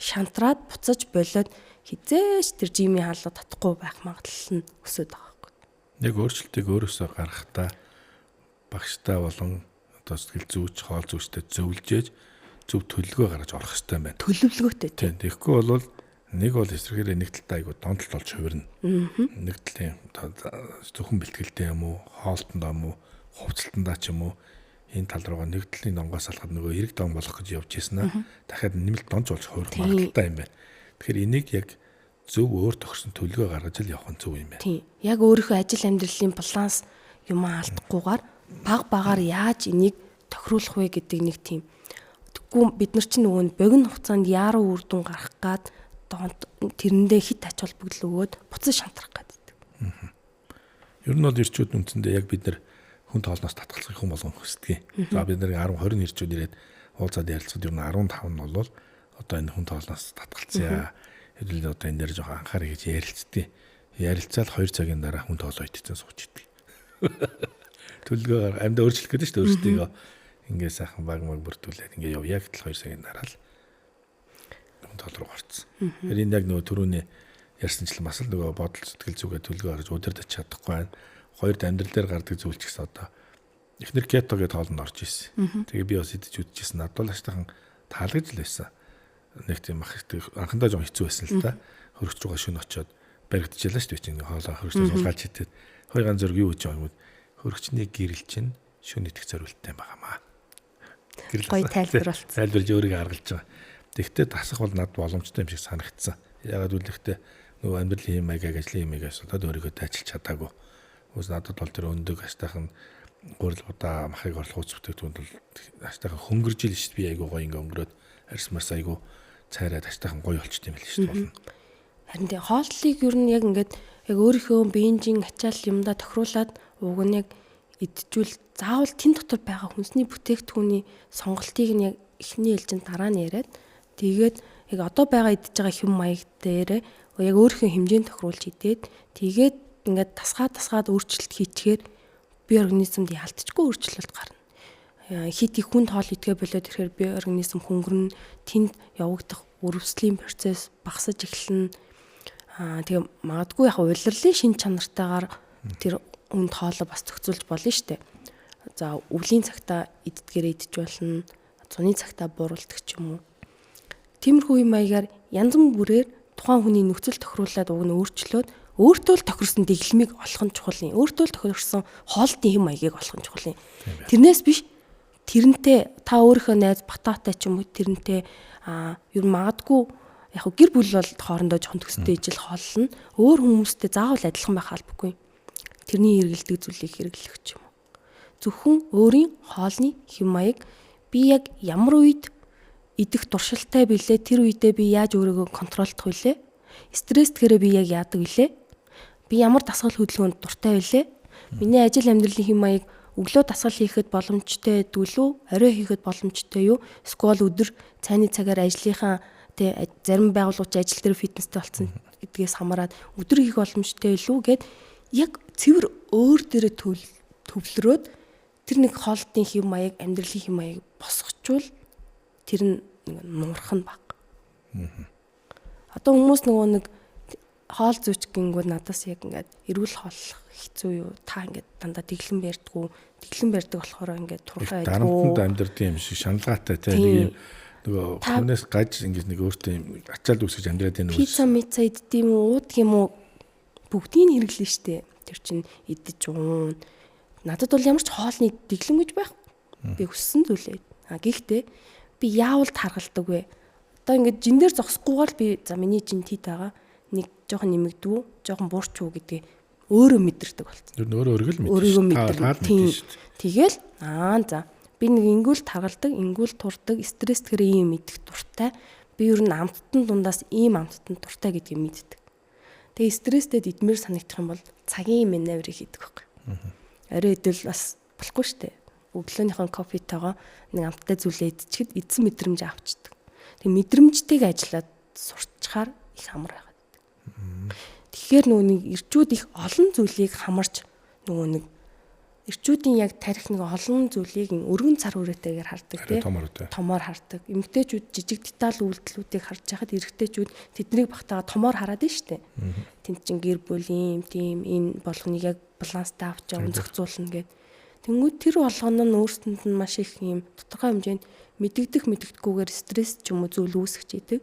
шантраад буцаж болоод хизээш тэр жимийн хаалга татахгүй байх магадлал нь өсөд байгаа байхгүй. Яг өөрчлөлтийг өөрөөсөө гаргахтаа багштай болон одоо сэтгэл зүйч, хоол зүйчтэй зөвлөжээж зөв төлөвлөгөө гаргаж орох хэрэгтэй байна. Төлөвлөгөөтэй тийм. Тэгэхгүй бол нэг бол эсрэгээр нэг талтай айгу донтолт болж хувирна. Нэг талын зөвхөн бэлтгэлтэй юм уу, хоолтондоо юм уу, хувцалтандаа ч юм уу энэ тал руугаа нэг талын донгоос алхаад нөгөө эрэг дон болох гэж явж ийсэн аа. Дахиад нэмэлт донж болж хувирах магадaltaй юм байна. Тэгэхээр энийг яг зөв өөр тохирсон төлөвлөгөө гаргаж л явах нь зөв юм байна. Тийм. Яг өөрийнхөө ажил амьдралын баланс юм алдахгүйгээр багаар яаж энийг тохируулах вэ гэдэг нэг тийм. Тэгвэл бид нар чинь нөгөө богино хугацаанд яаруу үр дүн гарах гад тэрэндээ хит ач холбогдол өгөөд буцаж шантрах гэдэг. Ер нь бол ирчүүд үндсэндээ яг бид нар хүн тоолноос татгалзах хүн болгон хүсдэг. За бид нар 10-20 ирчүүд ирээд уулзаад ярилцаад ер нь 15 нь бол одоо энэ хүн тоолноос татгалцъя. Хэдүүлээ одоо энэ дээр жоохон анхаарах гэж ярилцдаг. Ярилцаад 2 цагийн дараа хүн тоолоо идчихсэн сууж идэг. Төлгөө амьд өөрчлөх гэдэг чинь өөрсдөө ингээ сайхан баг бүрдүүлээд ингээ яв яг л 2 цагийн дараа л хүн тоол руу гарцсан. Тэр энэ яг нөгөө түрүүний ярьсанчлан бас л нөгөө бодол сэтгэл зүгээ төлгөө гаргаж удирдах чадахгүй байна. Хоёрд амьдрал дээр гардаг зүйл ч гэсэн одоо эхнэр кетогийн тоолнд орж исэн. Тэгээ би бас идэж үдчихсэн. Надад бол аштайхан таалагдж л байсан. Нэг тийм анхандаа жоохон хэцүү байсан л та. Хөрөгч рүүгээ шөнө очиод баригдчихлаа шүү дээ чинь хоолоо хөргөчнөөс улгаалж хитээд хоёр ганц зураг юу гэж байгаа юм бэ? Хөргөчний гэрэл чинь шөнө идэх зорилттой байгаамаа. Гоё тайлбарлалт. Тайлбарж өөрийгөө аргалж байгаа. Тэгэхдээ тасах бол надад боломжтой юм шиг санагдсан. Ягаад гэвэл ихтэй нөгөө амьдралын хэм маяг ажлын хэм маягаас болоод өөрийгөө тайлж чадаагүй. Үс надад бол тэр өндөг аштайхан гурилгуудаа махыг орлох үс бүтээгдэхүүнд бол аштайхан хөнгөрж ил шүү дээ. Би айгуу гоё ингээ өнгөрөөд арьс марс айгуу цайраад аштайхан гоё болчт юм байл шүү дээ. Харин тий хооллыг ер нь яг ингээд яг өөрийнхөө биенжин ачаал юмдаа тохируулаад уг нь яг идчихвэл заавал тэн дотор байгаа хүнсний бүтээгдэхүүний сонголтыг нь яг эхний ээлжинд дараа нь яриад тэгээд яг одоо байгаа идж байгаа хэм маяг дээр яг өөрийнхөө хэмжээнд тохируулж идээд тэгээд ингээд тасгаад өөрчлөлт хийчихээр бие организмд ялтчгүй өөрчлөлт гарна. Хит их хүнд хоол идэгээ болоод ирэхээр бие организм хөнгөрнө, тэнд явагдах өрөвслийн процесс багасж эхэлнэ. Тэгээ магадгүй яг улирлын шин чанартайгаар тэр үнд хоолоо бас зохицуулж болно шүү дээ. За өвлийн цагтаа иддгээрээ идэж болно, цуны цагтаа бууруулдаг ч юм уу. Тиймэрхүү юм маягаар янз бүрээр тухайн хүний нөхцөл тохируулаад уг нь өөрчлөөд өөртөө л тохирсон дэглэмийг олох нь чухал юм. Өөртөө л тохирсон хоолтын хэм маягийг олох нь чухал юм. Тэрнээс биш тэрнтэй та өөрийнхөө найз батаатай ч юм уу тэрнтэй ер нь магадгүй яг гэр бүл бол хоорондоо жоохон төстэй ижил хооллно. Өөр хүмүүстэй заавал адилхан байх албагүй. Тэрний хэрэгэлдэг зүйлийг хэрэглэх ч юм уу. Зөвхөн өөрийн хоолны хэм маяг би яг ямар үед идэх туршилттай билээ, тэр үедээ би яаж өөрийгөө контролдох вүлээ? Стресстгээрээ би яг яадаг вүлээ? Би ямар дасгал хөдөлгөөнд дуртай вүлээ? Миний ажил амьдралын хэм маяг өглөө дасгал хийхэд боломжтой дүүлүү, орой хийхэд боломжтой юу? Эсвэл өдөр цайны цагаар ажлынхаа зарим байгууллагын ажил дээр фитнестэй болсон гэдгээс хамаарат өдөр хийх боломжтой илүү гэд яг цэвэр өөр дээрээ төвлөрөөд тэр нэг хоолтын хэм маяг, амьдралын хэм маяг босгочвол тэр нь нуурах нь баг. Одоо хүмүүс нөгөө нэг хоол зүйч гингүүд надаас яг ингээд эрүүл хооллох хэцүү юу? Та ингээд дандаа дэглэн барьдаг болохоор ингээд турхаа байдгүй. Дарамтанд амьдрдаг юм шиг шаналгаатай тийм нөгөө хүнээс гаж ингээд нэг өөртөө ачаал үсгэж амьдраад байна үү? Пицца иддэг юм уу, уудаг юм уу? Бүгдийг хэрэглэн штэ. Тэр чинь идэж уун. Надад бол ямар ч хоолны дэглэм гэж байх. Би хүссэн зүйлээ. Гэхдээ би яавал таргалдаг вэ? Одоо ингээд жин дээр зогсохгүйгээр би за миний жин тит байгаа. Нэг жоохон нэмэгдвүү, жоохон буурч уу гэдгийг өөрөө мэдэрдэг болсон. Тэр өөрийгөө л мэдэрдэг. Тэгэл за би нэг ингүүл таргалдаг, ингүүл турдаг, стресс тэр ийм мэдэх дуртай. Би ер нь амттан дундаас ийм амттан дуртай гэдгийг мэддэг. Тэгээ стресстэй идмээр санагдах юм бол цагийн маневрыг хийдэг байхгүй. Орой идэл бас болохгүй шүү дээ. Өглөөнийхэн кофетойгоо нэг амттай зүйлээ идчихэд эзэн мэдрэмж авчдаг. Тэгээ мэдрэмжтэйг ажиллаад сурчхаар их амар байгаад. Тэгэхээр нөгөө нэг ирчүүд их олон зүйлийг хамарч нөгөө нэг ирчүүдийн яг тарих нэг олон зүйлийг өргөн цар хүрээтэйгээр хардаг тийм томоор хардаг. Эмэгтэйчүүд жижиг деталь үйлдэлүүдийг харж байхад эрэгтэйчүүд тэднийг багтаага томоор хараад нь штэ. Тэнд чин гэр бүлийн тийм энэ болгоныг яг баланстай авч яван зохицуулна гэд. Тэнгүүд тэр болгоно нь өөрсөнд нь маш их юм тодорхой хэмжээнд мэддэггүйгээр стресс ч юм уу зүйл үүсгэж идэг.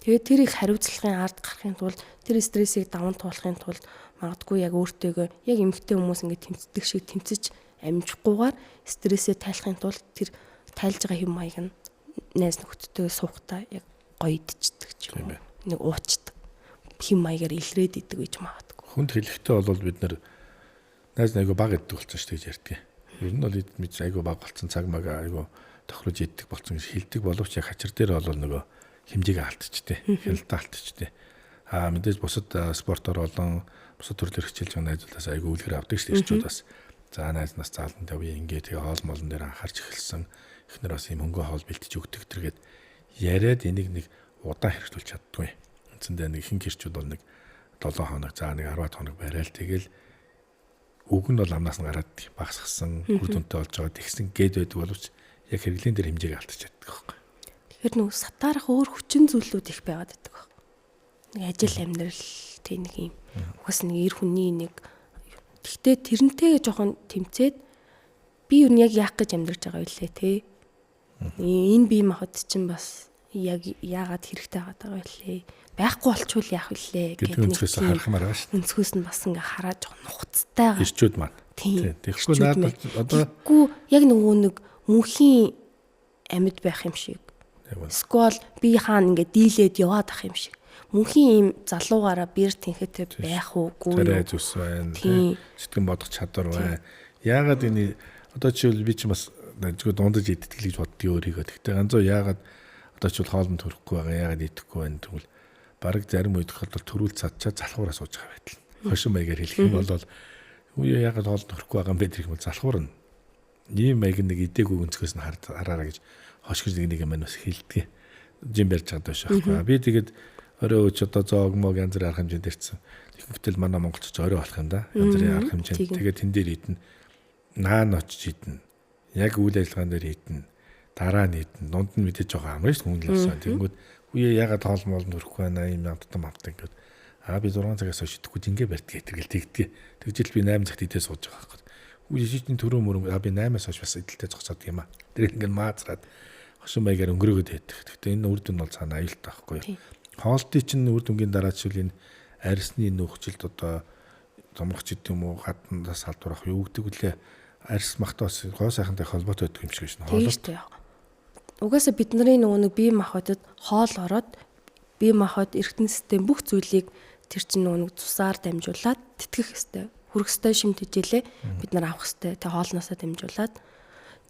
Тэгээд тэр их хариуцлагын ард гарахын тулд тэр стрессийг даван туулахын тулд магадгүй яг өөртөөгөө яг эмэгтэй хүмүүс ингээд тэмцдэг шиг тэмцэж амжихгүйгээр стрессээ тайлахын тулд тэр тайлж байгаа хэм маяг нь найз нөхдөдөө суухтаа яг гоё идчихдэг ч юм уу. Нэг уучдаг. Хэм маягаар илрээд идэг гэж магадгүй. Хүнд хэлэхдээ бол бид нар найз айгу баг иддэг болсон шүү дээ ярьдаг. Ер нь бол бид айгу баг болсон цаг маг айгу тохирож иддэг болсон гэж хэлдэг боловч яг хачир дээр бол нөгөө хэмжээгээ алдчихтэй. Хяналтаа алдчихтэй. Мэдээж бусад спортоор болон бусад төрлөөр хичээлж байгаа найзуудаас айгу үлгэр авдаг шүү дээ ирчүүд бас. За найзнаас заалан тавь ингээ тэгээ хоол молон дээр анхаарч эхэлсэн. Эхнэр бас юм хөнгө хоол бэлтэж өгдөг тэргээд яриад энийг нэг удаан хэрэгжүүлж чаддгүй. Үндсэндээ нэг ихэнх ирчүүд бол нэг 7 хоног за нэг 10 хоног барайл тэгэл үг нь бол амнаас нь гараад багасгсан үр дүнтэй болж байгаа тэгсэн гээд байдаг боловч яг хэрэглийн дээр хэмжээг алдчих чаддаг байхгүй. Тэгэхээр нөгөө сатаарах өөр хүчин зүйлүүд их байгаад байдаг байхгүй. Нэг ажил амьдрал тийм нэг юм угаас нэг эр хүний нэг тэгтээ тэрнтэйгээ жоохон тэмцээд би юу яг яах гэж амьдарч байгаа вэ те. Энэ бие махбод чинь бас яг яагаад хэрэгтэй байгаа вэ? байхгүй болчвол яах вүлээ гэдэг өнцгөөс харах юмар байгаа шүү. Өнцгөөс нь бас ингээ хараад жоохон нухацтай. Ирчүүд маань. Тэгэхгүй надад одоо яг нөгөө нэг мөнхийн амьд байх юм шиг. Сквал би хаана ингээ дийлээд яваад ах юм шиг. Мөнхийн ийм залуугаараа бэр тэнхэтэй байх уугүй. Тэрэ зүс байна. Сэтгэн бодох чадвар байна. Яагаад энэ одоо жишээл би ч бас зөвхөн дундаж иддэг гэж боддгий өөрийгөө. Гэхдээ ганцоо яагаад одоо ч хоолнд төрөхгүй байгаа. Яагаад идэхгүй байна тэгвэл бараг зарим үед бол төрүүл цадчаа залхуураа сууж байгаа байтал. Хошин маягаар хэлэх юм бол үе яагаад хоолнд төрөхгүй байгаа юм бэ гэх юм бол залхуур нь ийм маяг нэг идээгүй өнцгөөс нь хараараа гэж хошгиж нэг юм бас хэлдэг. Жим барьж байгаа даа шахаа. Би тэгээд орой өч одоо зоогмог янз бүрийн арга хэмжээнд ирсэн. Тэгвэл манай монголч орой болох юм да. Янз бүрийн арга хэмжээнд. Тэгээд тэн дээр идэнэ. Наан очиж идэнэ. Яг үйл ажиллагаан дээр идэнэ. Дараа нь идэнэ. Дунд нь мэдээж байгаа амар шүү хүн л болсон. Тэнгүүд үе ягаад хоол моолнд өрөхгүй байна юм ядтан мавдаг гэд. Би 6 цагаас хойш идэхгүй жингээ барьдаг гэтэргэл тэгдэг. Тэгжил би 8 цагт идээ сууж байгаа байхгүй. Үе шийдэн төрөө мөрөнгө би 8-аас хойш бас идэлтэй зогсоод юм аа. Тэр ингээд маацгаад хошин маягаар өнгөрөөгд байдаг. Гэхдээ энэ үр дүн бол цаана аюултай байхгүй. Хоолтын чинь үр дүнгийн дараа жишээл энэ арьсны нөхцөлд одоо томрохч гэдэг юм уу гаднаас салдварах юу гэдэг үлээ арьс махтаас гоо сайхантай холбоотой байдаг юм шиг байна. Хоолтой. Угаасаа бидний нөгөө нэг бие махбодод хоол ороод бие махбод эргэтэн систем бүх зүйлийг тэр чинь нөгөө нэг цусаар дамжуулаад тэтгэх хэвээр хүрэх хэвээр шимт хичээлээ бид нар авах хэвээр тэг хоолноосоо дамжуулаад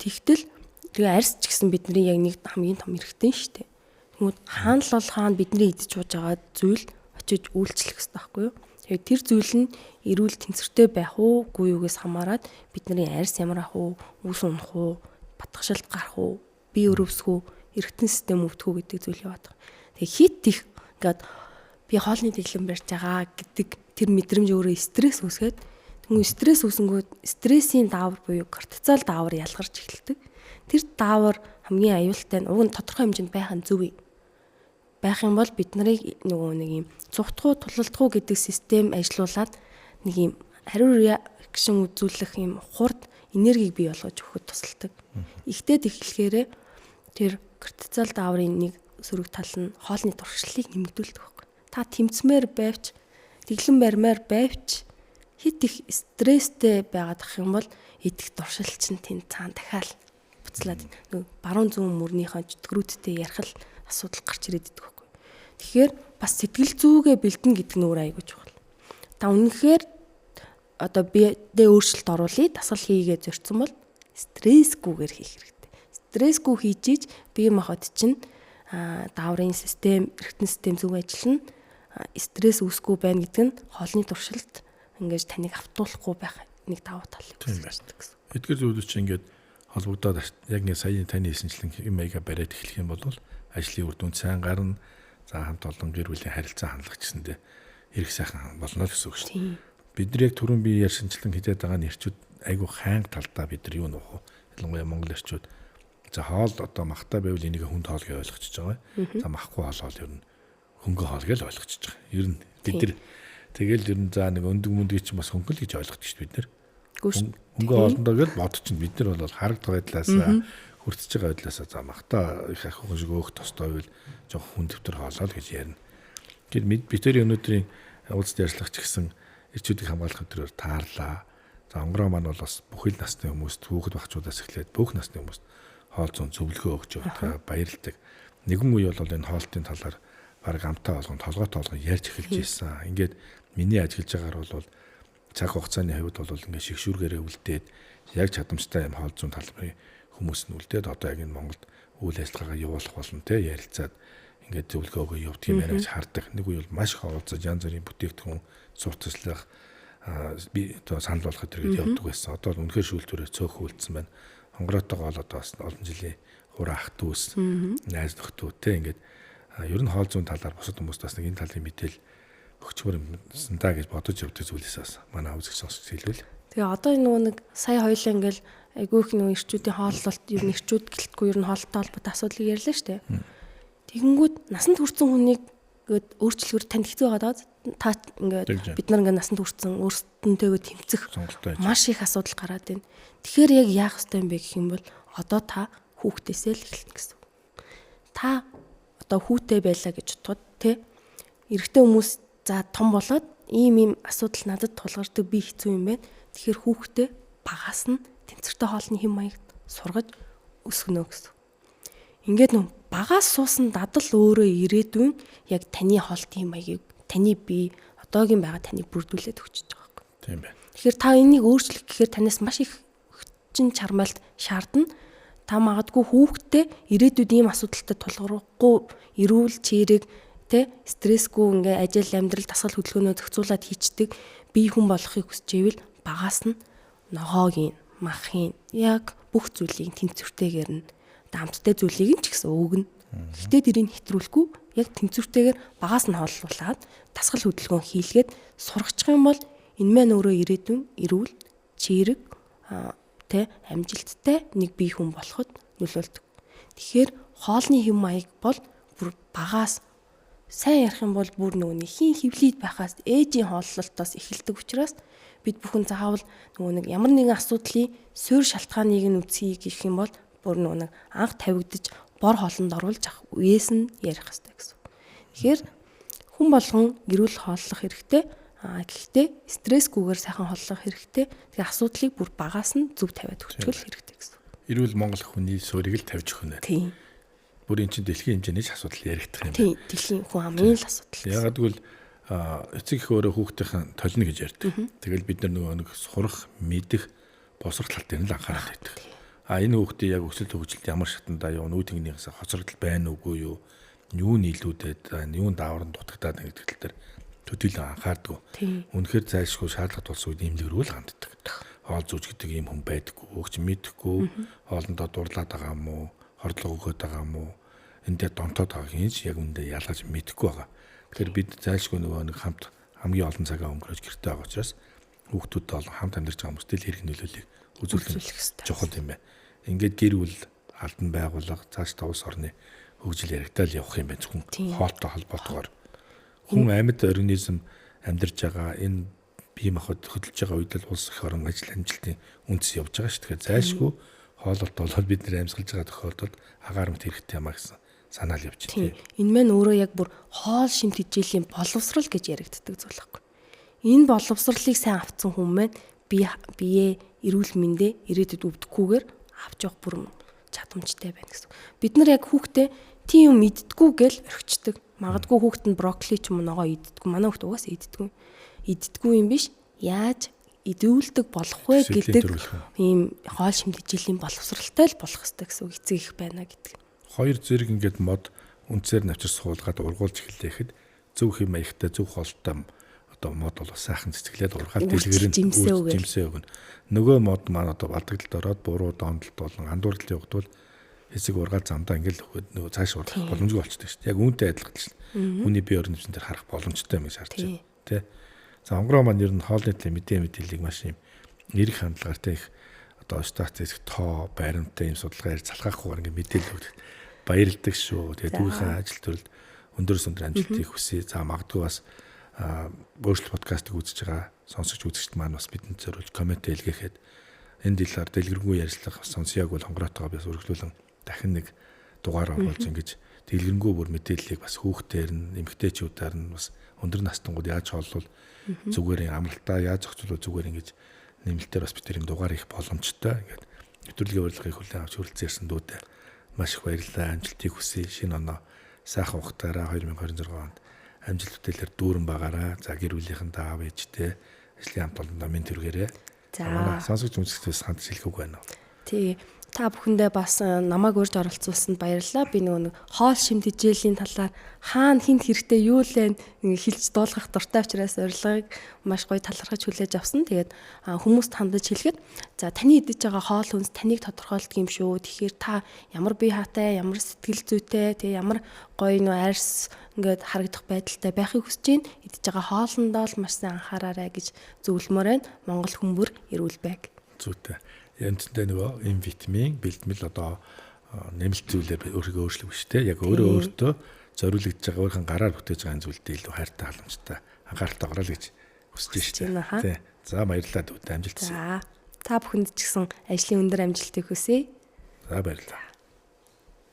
тэгтэл тэгээ арьс ч гэсэн бидний яг нэг хамгийн том эргэтэн шүү дээ. Тэгмүүд хаана л бол хаана бидний идэж ууж байгаа зүйл очиж үйлчлэх хэрэгтэй байхгүй юу? Тэгээд тэр зүйл нь эрүүл тэнцвэртэй байх уугүй юугээс хамаарат бидний арьс ямар ах уу, үс унах уу, батгашилт гарах уу, бие өрөвсөх үү, эргэтэн систем өвдөх үү гэдэг зүйл яваад байгаа. Тэгээд хит их ингээд би хоолны дэглэм барьж байгаа гэдэг тэр мэдрэмж өөрөө стресс үүсгээд тэгмүү стресс үүсэнгүүт стрессийн даавар буюу кортизол даавар ялгарч эхэлдэг. Тэр даавар хамгийн аюултай нь уг нь тодорхой хэмжээнд байх нь зөв юм. Байх юм бол бид нарыг нөгөө нэг юм цугтгуу тулалдгуу гэдэг систем ажилуулад нэг юм хариу реакшн үзүүлэх юм хурд энергийг бий болгож өгөхөд тусалдаг. Игтэй тэхлэхээрээ тэр кортизол дааврын нэг сөрөг тал нь хоолны туршлагыг нэмэгдүүлдэг байхгүй. Та тэмцмээр байвч тэглэн барьмаар байвч хит их стресстэй байгаад ах юм бол идэх туршил чинь тэнд цаана дахиад буцлаад нэг баруун зүүн мөрнийхөө чөтгөрүүдтэй ярих л асуудал гарч ирээд идэх байхгүй. Тэгэхээр бас сэтгэл зүйгээ бэлдэн гэдэг нь өөр аягүй чухал. Та үнэхээр одоо биедээ өөрчлөлт оруулъя, дасгал хийгээ зорьсон бол стрессгүйгээр хийх хэрэгтэй. Стрессгүй хийж бие махбод чинь дааврын систем, эргэтэн систем зөв ажиллана. Стресс үүсэхгүй байна гэдэг нь хоолны туршилт ингэж таныг автуулахгүй байх нэг давуу тал үүсгэж гэсэн. Эдгээр зүйлүүд чинь ингээд холбогдоод яг нэг саяны таны хэлсэнчлэн юм маяга бариад эхлэх юм бол ажлын үр дүн сайн гарна. За хамт олон гэр бүлийн харилцаа хандлах гэсэндээ эрх сайхан болно л гэсэн үг шүү дээ. Бид нар яг түрүүн би ярьсанчлан хидээд байгаа нэрчүүд айгүй хайнг талдаа бид нар юу нөх вэ? Ялангуяа монгол эрчүүд за хоол одоо махтай байвал энийг хүнд хоол гэж ойлгочихж байгаа. За махгүй хоол ер нь хөнгө хоол гэж ойлгочихж байгаа. Ер нь бид нар тэгэл ер нь за нэг өндөг мөндөг чинь бас хөнгөл гэж ойлгодог шүү дээ бид нар. Хөнгө хоолндоо гэж бодчихно бид нар бол харагдах байдлаас хүртэж байгаа байдлаас за махтай их ах хүн шиг өөх тостой байвал жоох хүн төвтөр хоолоо гэж ярина. Гэвч бид тэр өнөөдрийн уулзалт ярьцлагч гэсэн эрчүүдийг хамгаалах өдрөөр таарлаа. За онгороо маань бол бас бүхэл насны хүмүүст хүүхэд багчуудаас эхлээд бүх насны хүмүүст хоол зүүн зөвлөгөө өгч явдаг баярлдаг. Нэгэн үе бол энэ хоолтын талаар баг амтаа болгон толгой ярьж эхэлж ийсэн. Ингээд миний ажиллаж байгаагаар бол цаг хугацааны хувьд бол ингээд шигшүүргээрээ үлдээд яг чадамжтай юм хоол зүүн талбарын хүмүүс нь үлдээд одоо яг энэ Монголд үйл ажиллагаагаа явуулах болно те ярилцаад ингээд зөвлөгөө өгөө явдаг юм яриач хардаг. Нэг үе бол маш их оролцож янз бүрийн бүтээгдэхүүн сурталчлах би одоо санал болгох төрөйд явдаг байсан. Одоо л үнэхээр шүүлтүүрээр цөөхөн үлдсэн байна. Хонгороотойгоо л одоо бас олон жилийн хураа ах дүүс найз нөхдөө те ингээд ер нь хоол зүүн талаар бусад хүмүүст бас нэг энэ талын мэдээлэл өгчмөр юмсан даа гэж бодож явдаг зүйлээс манай үзэгч сонсч хэлвэл. Тэгээ одоо энэ нөгөө нэг сая хоёлаа ингээл айгүй их нөгөө ирчүүдийн хооллолт ер нь ирчүүд гэлтгүй ер нь хоолтой холбоотой асуудлыг ярьлаа шүү дээ. Тэгэнгүүт насанд хүрсэн хүнийг ингээд өөрчлөлөөр танд хэцүү байгаад та ингээд бид нар ингээд насанд хүрсэн өөрсдөнтэйгөө тэмцэх маш их асуудал гараад байна. Тэгэхээр яг яах ёстой юм бэ гэх юм бол одоо та хүүхдээсээ л эхэлнэ гэсэн. Та одоо хүүтэй байлаа гэж бодоход те эрэгтэй хүмүүс за том болоод ийм асуудал надад тулгардаг би хэцүү юм байна. Тэгэхээр хүүхдээ багаас нь тэнцвэртэй хоолны хэм маяг сургаж өсгөнө гэсэн. Ингээд нөө багаас суусан дадал өөрөө ирээдүйн яг таны хоолтын хэм маягийг таны бие одоогийн байгаа таныг бүрдүүлээд өгч байгаа байхгүй. Тийм байна. Тэгэхээр та энийг өөрчлөх гэхээр танаас маш их хүчин чармайлт шаардна. Та магадгүй хүүхдээ ирээдүйд ийм асуудалтай тулгарахгүй эрүүл чирэг тэ стрессгүй ингээ ажил амьдрал дасгал хөдөлгөөнөө зохицуулаад хийчдэг бие хүн болохыг хүсэж ивэл багаас нь ногоогийн, махын яг бүх зүйлийг тэнцвэртэйгээр нь дамттай зүйлийг нь ч гэсэн өгнө. Гэхдээ тэрийг хэтрүүлэхгүй яг тэнцвэртэйгээр багаас нь хооллуулад дасгал хөдөлгөөн хийлгээд сургачих юм бол энэ маань өөрөө ирээдүйн эрүүл чирэг тэ амжилттай нэг бие хүн болоход нөлөөлдөг. Тэгэхээр хоолны хэм маяг бол бүр багаас сайн ярих юм бол бүр нөгөө хин хөвлөд байхаас ээжийн хооллолтоос эхэлдэг учраас бид бүхэн заавал нөгөө нэг ямар нэгэн асуудлын суурь шалтгааныг нь үзье гэх юм бол бүр нөгөө нэг анх тавигдаж бор хоолнд оруулж авах үеэс нь ярих хэрэгтэй гэсэн. Тэгэхээр хүн болгон эрүүл хооллох хэрэгтэй. Гэхдээ стрессгүйгээр сайхан хооллох хэрэгтэй. Тэгээ асуудлыг бүр багаас нь зөв тавиад өгчгөл хэрэгтэй гэсэн. Эрүүл Монгол хүний суурийг л тавьж өгнө. Тийм. Бүр энэ чинь дэлхийн хэмжээний асуудал яригдах юм байна. Тийм, дэлхийн хүн амын л асуудал. Ягаад гэвэл эцэг их өөрөө хүүхдийн толно гэж ярьдаг. Тэгэл бид нар нэг сурах, мэдэх, босрох тал дээр нь л анхаарал тавьдаг. Энэ хүүхдийн яг өсөлт хөгжилд ямар шатандаа юу, нүү тэнгийнхээс хоцрогдол байна уугүй юу, юу нийлүүдэд, юу даавар нь дутагдаад байна гэдэг тал дээр төдийлөн анхаардаг. Үнэхээр зайлшгүй шаардлага тулсан үед имлэгрүү л ханддаг. Хоол зүүж гэдэг ийм хүн байдаггүй, өгч мэдэхгүй, хоолндоо дурлаад байгаа юм уу, хордлого өгöd байгаа юм уу, эндээ донтоод байгааг хинч яг үндэ ялгаж мэдэхгүй байгаа. Тэгэхээр бид зайлшгүй нэг хамт хамгийн олон цагаа өнгөрөөж гэртээ байгаа учраас хүүхдүүдтэй олон хамт амьдарч байгаа хүмүүст л хэрэг нөлөөллийг үзүүлэх чухал юм байна. Ингээд гэр бүл албан байгууллага цааш тавс орны хөгжил яригдал явах юм байна зөвхөн хоолтой холбоотойгоор. Хүн амьд организм амьдарч байгаа энэ бие махбод хөдөлж байгаа үед л улс их орон ажил амжилтын үндэс явж байгаа шүү. Тэгэхээр зайлшгүй хооллолт бол бид нэр амьсгалж байгаа тохиолдолд агаармт хэрэгтэй юм а гэсэн санаал явж байна. Энэ маань өөрөө яг бүр хоол шимт хичээлийн боловсрал гэж яригддаг зүйл байхгүй. Энэ боловсралыг сайн авцсан хүн маань бие эрүүл мэндэ ирээдүйд өвдөхгүйгээр авч явах бүр чадамжтай байна гэсэн. Бид нар яг хүүхдээ тийм юм иддгүү гэл орхичдаг. Магадгүй хүүхэд нь брокколи ч юм уу ногоо иддгүү. Манай хүүхэд угаасаа иддгүү. Иддгүү юм биш. Яаж идүүлдэг болох вэ гэдэг ийм хоол шимт хичээлийн боловсралтай л болох хэрэгтэй гэсэн үг эцэг их байна гэдэг. Хоёр зэрэг ингээд мод үнцээр навчир суулгаад ургуулж эхлэхэд зөв хэм маягтай зөв хоолтой одоо мод бол сайхан цэцгэлээд ургаал дэлгэр нь жимсээ өгнө. Нөгөө мод маань одоо балдаглалд ороод буруу доондолт болон андуурлалт явагдвал хэсэг ургаал замдаа ингээл нөгөө цааш ургах боломжгүй болчихдог шүү дээ. Яг үүнтэй адилхан л шүү. Хүний бие организм дээр харах боломжтой юм шаардж байна. Тэ. За онгороо маань ер нь хоолны мэдээллийг маш юм эрх хандлагатай их одоо статистик тоо баримттай юм судалгаа ярьж залхаахгүйгээр ингээ мэдээлэл өгдөг. Баярлдаг шүү. Тэгээд түүхийн ажил төрөлд өндөрс өндөр амжилтыг хүсье. За магадгүй бас өөрчлөлт подкастыг үзэж байгаа сонсогч үзэгчд маань бас бидэнд зориулж коммент илгээхэд энэ дэлгэр дэлгэрэнгүй ярилцлага сонсъяг бол хонгороотойгоо бас өргөжлүүлэн дахин нэг дугаар оруулж ингэж дэлгэрэнгүй бүр мэдээллийг бас хүүхдээр нь эмэгтэйчүүдээр нь бас өндөр настангууд яаж хооллол зүгээр амралтаа яаж зохицуулах зүгээр ингэж нэмэлтээр бас бидний дугаар их боломжтой. Ингээд нэвтрүүлгийн урилгыг хүлээн авч хүрэлцээрсэн дүүтэй маш их баярлалаа. Амжилтыг хүсье. Шинэ оноо сайхан ухтаараа 2026 онд амжилт бүтээлээр дүүрэн байгаараа. За гэр бүлийнхэн аав ээжтэй ажлын хамт олондоо минь төргээрээ. За сонсогч үзэгчдээс ханд хэлэхүүг байна уу? Тий. Та бүхэндээ бас намайг урьж оролцуулсанд баярлалаа. Би нөгөө хоол шимт хичээлийн талаар хаана хинт хэрэгтэй юу лээ хэлж дуулгах дуртай учраас урилгыг маш гоё талархаж хүлээж авсан. Тэгээд хүмүүст хандаж хэлэхэд за таны идэж байгаа хоол хүнс таныг тодорхойлдог юм шүү. Тэгэхээр та ямар бие хаатай, ямар сэтгэл зүйтэй, тэгээ ямар гоё нөө арьс ингээд харагдах байдалтай байхыг хүсэж байна. Идэж байгаа хоолндоо л маш сайн анхаараарай гэж зөвлөмөр байна. Монгол хүмүүр эрүүл байг. Зүйтэй. Янзтай нөгөө эм витамин бэлтгэл одоо нэмэлт зүйлээр өөрийгөө өөрчлөх биш те яг өөртөө зориулагдж байгаа өөрхөн гараар бүтээж байгаа зүйлдээ илүү хайртай халамжтай анхааралтай гараа л гэж хүсэж штэ тий. За баярлалаа дүүтэй амжилт хүсье. За та бүхэнд ч гэсэн ажлын өндөр амжилтыг хүсье. За баярлалаа.